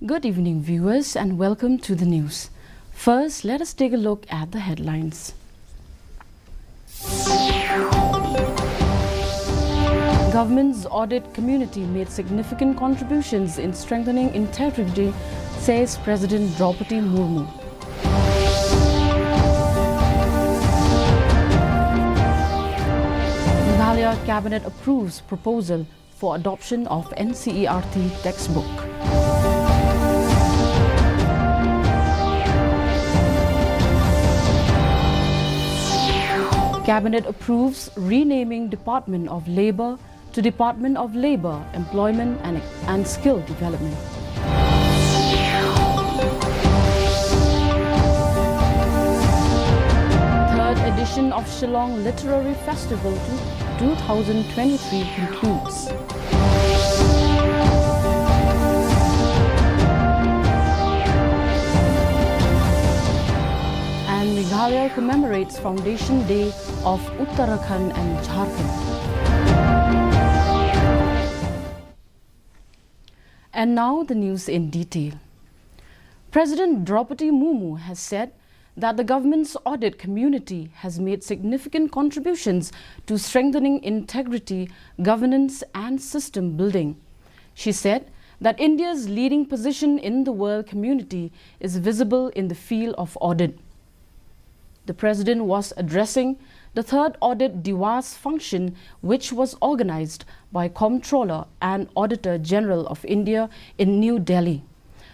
Good evening, viewers, and welcome to the news. First, let us take a look at the headlines. Government's audit community made significant contributions in strengthening integrity, says President Draupadi Murmu. Meghalaya Cabinet approves proposal for adoption of NCERT textbook. Cabinet approves renaming Department of Labour to Department of Labour, Employment and Skill Development. Third edition of Shillong Literary Festival 2023 concludes. And Meghalaya commemorates Foundation Day of Uttarakhand and Jharkhand. And now the news in detail. President Draupadi Murmu has said that the government's audit community has made significant contributions to strengthening integrity, governance and system building. She said that India's leading position in the world community is visible in the field of audit. The President was addressing the third Audit Diwas function, which was organized by Comptroller and Auditor General of India in New Delhi.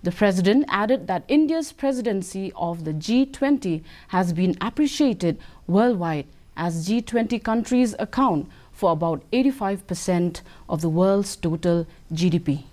The President added that India's presidency of the G20 has been appreciated worldwide, as G20 countries account for about 85% of the world's total GDP.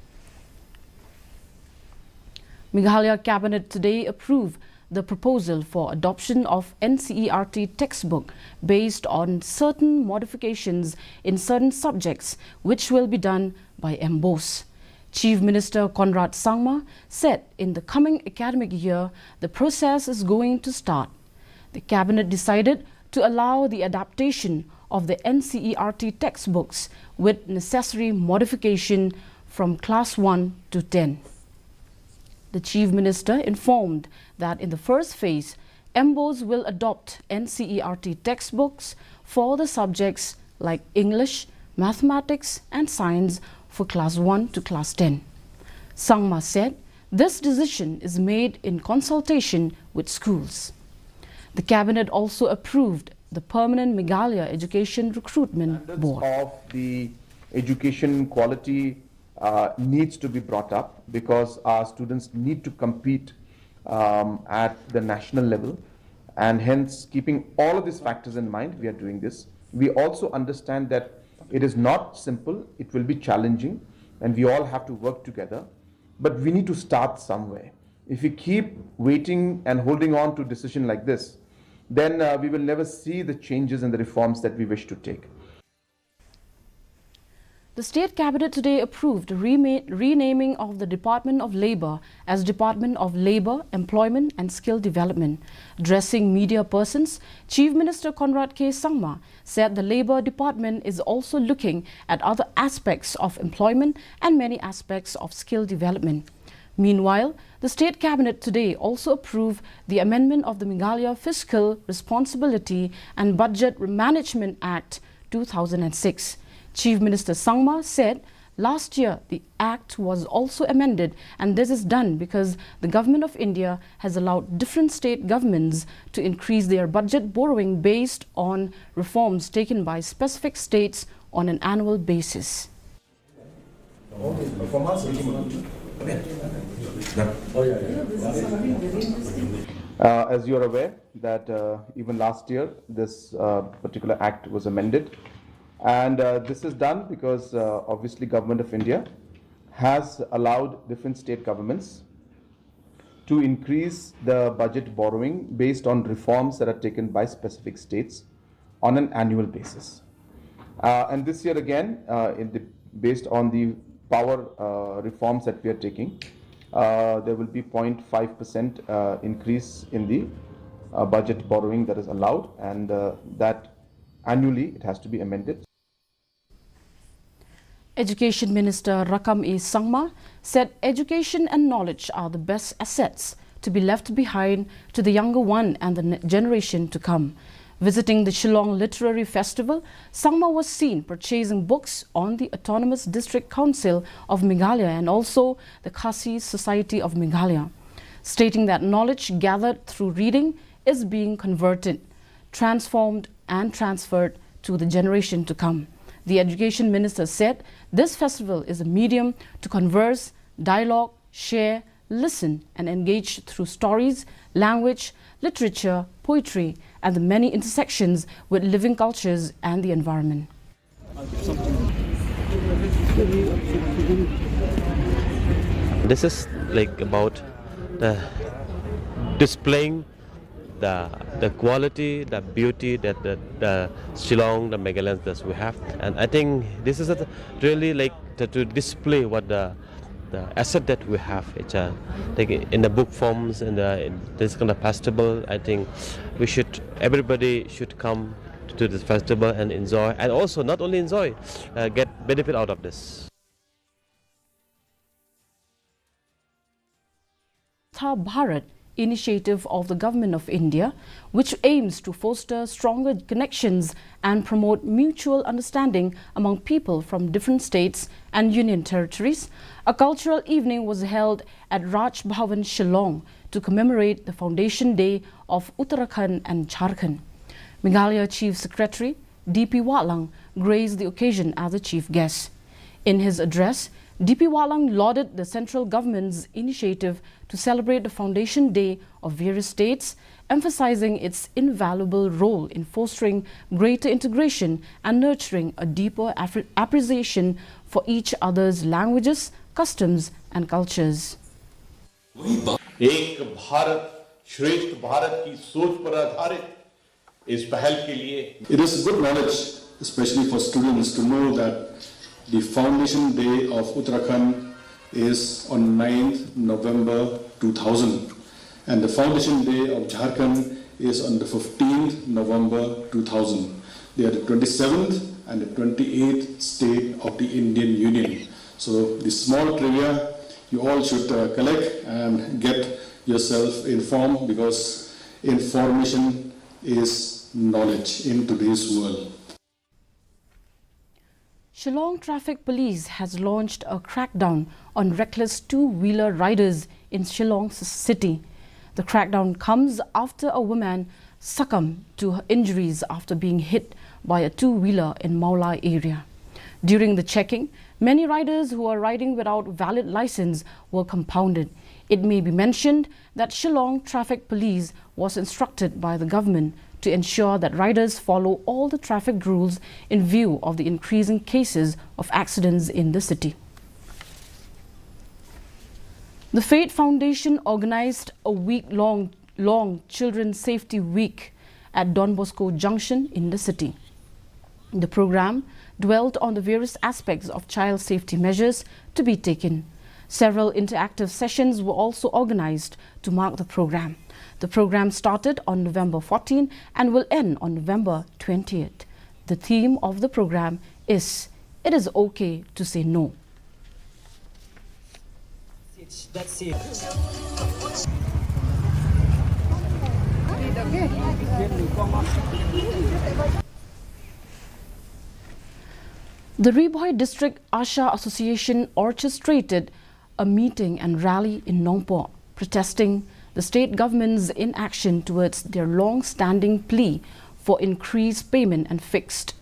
Meghalaya Cabinet today approved the proposal for adoption of NCERT textbook based on certain modifications in certain subjects, which will be done by MBOS. Chief Minister Conrad Sangma said in the coming academic year, the process is going to start. The Cabinet decided to allow the adaptation of the NCERT textbooks with necessary modification from Class 1 to 10. The Chief Minister informed that in the first phase, MBOS will adopt NCERT textbooks for the subjects like English, Mathematics and Science for Class 1 to Class 10. Sangma said this decision is made in consultation with schools. The Cabinet also approved the Permanent Meghalaya Education Recruitment Board. Of the education quality needs to be brought up, because our students need to compete at the national level, and hence, keeping all of these factors in mind, we are doing this. We also understand that it is not simple, it will be challenging, and we all have to work together, but we need to start somewhere. If we keep waiting and holding on to a decision like this, then we will never see the changes and the reforms that we wish to take. The State Cabinet today approved renaming of the Department of Labour as Department of Labour, Employment and Skill Development. Addressing media persons, Chief Minister Conrad K. Sangma said the Labour Department is also looking at other aspects of employment and many aspects of skill development. Meanwhile, the State Cabinet today also approved the amendment of the Meghalaya Fiscal Responsibility and Budget Management Act 2006. Chief Minister Sangma said last year the Act was also amended, and this is done because the Government of India has allowed different state governments to increase their budget borrowing based on reforms taken by specific states on an annual basis. As you are aware that even last year this particular act was amended. And this is done because obviously Government of India has allowed different state governments to increase the budget borrowing based on reforms that are taken by specific states on an annual basis. And this year again, based on the power reforms that we are taking, there will be 0.5% increase in the budget borrowing that is allowed, and that annually it has to be amended. Education Minister Rakam E. Sangma said education and knowledge are the best assets to be left behind to the younger one and the generation to come. Visiting the Shillong Literary Festival, Sangma was seen purchasing books on the Autonomous District Council of Meghalaya and also the Khasi Society of Meghalaya, stating that knowledge gathered through reading is being converted, transformed and transferred to the generation to come. The Education Minister said this festival is a medium to converse, dialogue, share, listen and engage through stories, language, literature, poetry and the many intersections with living cultures and the environment. This is like about the displaying the quality, the beauty that the Shillong, the Meghalayans that we have, and I think this is really like to display what the asset that we have. It's like in the book forms in this kind of festival. I think everybody should come to this festival and enjoy, and also not only enjoy, get benefit out of this. Bharat initiative of the Government of India, which aims to foster stronger connections and promote mutual understanding among people from different states and union territories. A cultural evening was held at Raj Bhavan, Shillong to commemorate the Foundation Day of Uttarakhand and Jharkhand. Meghalaya Chief Secretary D.P. Watlang graced the occasion as a chief guest. In his address, D.P. Watlang lauded the central government's initiative to celebrate the Foundation Day of various states, emphasizing its invaluable role in fostering greater integration and nurturing a deeper appreciation for each other's languages, customs and cultures. एक भारत श्रेष्ठ भारत की सोच पर आधारित इस पहल के लिए It is good knowledge, especially for students, to know that the Foundation Day of Uttarakhand is on 9th November 2000 and the Foundation Day of Jharkhand is on the 15th November 2000. They are the 27th and the 28th state of the Indian Union. So the small trivia you all should collect and get yourself informed, because information is knowledge in today's world. Shillong Traffic Police has launched a crackdown on reckless two-wheeler riders in Shillong city. The crackdown comes after a woman succumbed to her injuries after being hit by a two-wheeler in Maulai area. During the checking, many riders who are riding without valid license were compounded. It may be mentioned that Shillong Traffic Police was instructed by the government to ensure that riders follow all the traffic rules in view of the increasing cases of accidents in the city. The Fate Foundation organized a week-long Children's Safety Week at Don Bosco Junction in the city. The program dwelt on the various aspects of child safety measures to be taken. Several interactive sessions were also organized to mark the program. The program started on November 14 and will end on November 20th. The theme of the program is "It is okay to say no." That's it. The Ribhoi District Asha Association orchestrated a meeting and rally in Nongpo, protesting the state government's inaction towards their long-standing plea for increased payment and fixed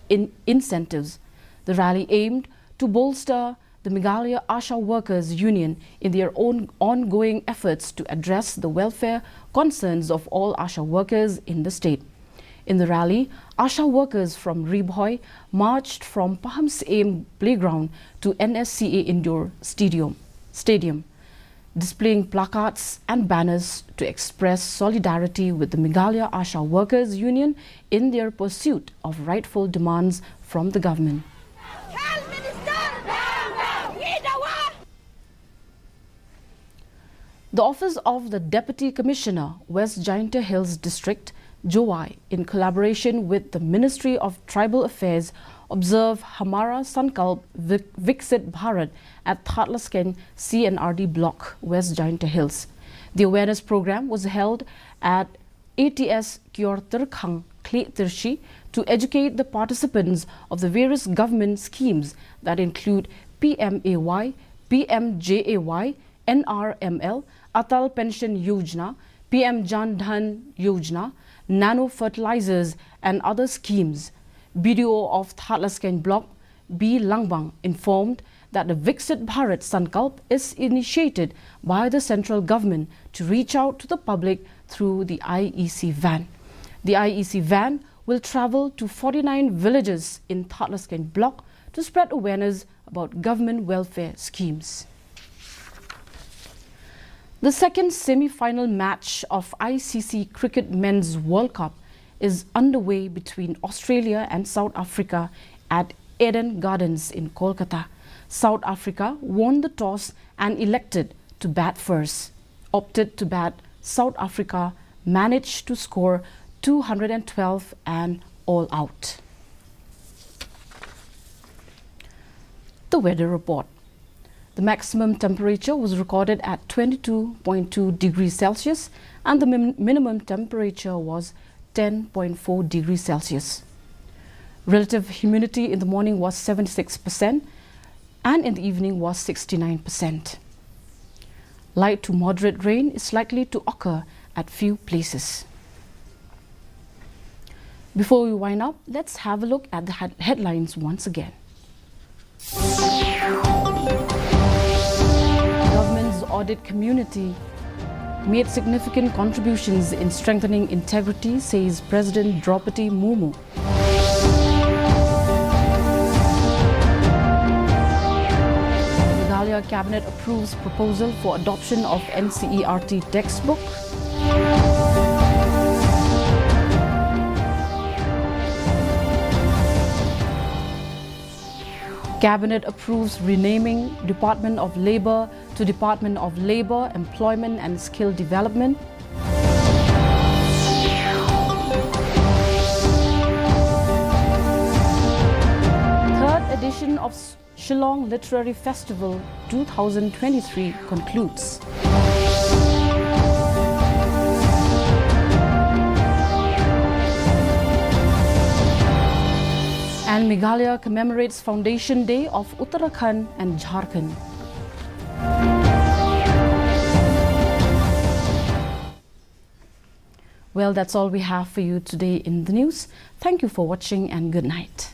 incentives. The rally aimed to bolster the Meghalaya Asha Workers Union in their own ongoing efforts to address the welfare concerns of all Asha workers in the state. In the rally, Asha workers from Ribhoi marched from Paham's Aim Playground to NSCA Indoor Stadium, displaying placards and banners to express solidarity with the Meghalaya Asha Workers Union in their pursuit of rightful demands from the government. The Office of the Deputy Commissioner, West Jaintia Hills District, JOI, in collaboration with the Ministry of Tribal Affairs, Observe Hamara Sankalp Viksit Bharat at Thatlasken CNRD block, West Jaintia Hills. The awareness program was held at ATS Kyortirkhang Kletirshi to educate the participants of the various government schemes that include PMAY, PMJAY, NRML, Atal Pension Yojana, PM Jan Dhan Yojana, nano fertilizers and other schemes. BDO of Thatlasken block, B. Langbang, informed that the Viksit Bharat Sankalp is initiated by the central government to reach out to the public through the IEC van. The IEC van will travel to 49 villages in Thatlasken block to spread awareness about government welfare schemes. The second semi-final match of ICC Cricket Men's World Cup is underway between Australia and South Africa at Eden Gardens in Kolkata. South Africa won the toss and elected to bat first. Opted to bat, South Africa managed to score 212 and all out. The weather report. The maximum temperature was recorded at 22.2 degrees Celsius and the minimum temperature was 10.4 degrees Celsius. Relative humidity in the morning was 76% and in the evening was 69%. Light to moderate rain is likely to occur at few places. Before we wind up, let's have a look at the headlines once again. Government's audit community made significant contributions in strengthening integrity, says President Draupadi Murmu. Meghalaya Cabinet approves proposal for adoption of NCERT textbook. Cabinet approves renaming Department of Labour to Department of Labour, Employment and Skill Development. Third edition of Shillong Literary Festival 2023 concludes. And Meghalaya commemorates Foundation Day of Uttarakhand and Jharkhand. Well, that's all we have for you today in the news. Thank you for watching and good night.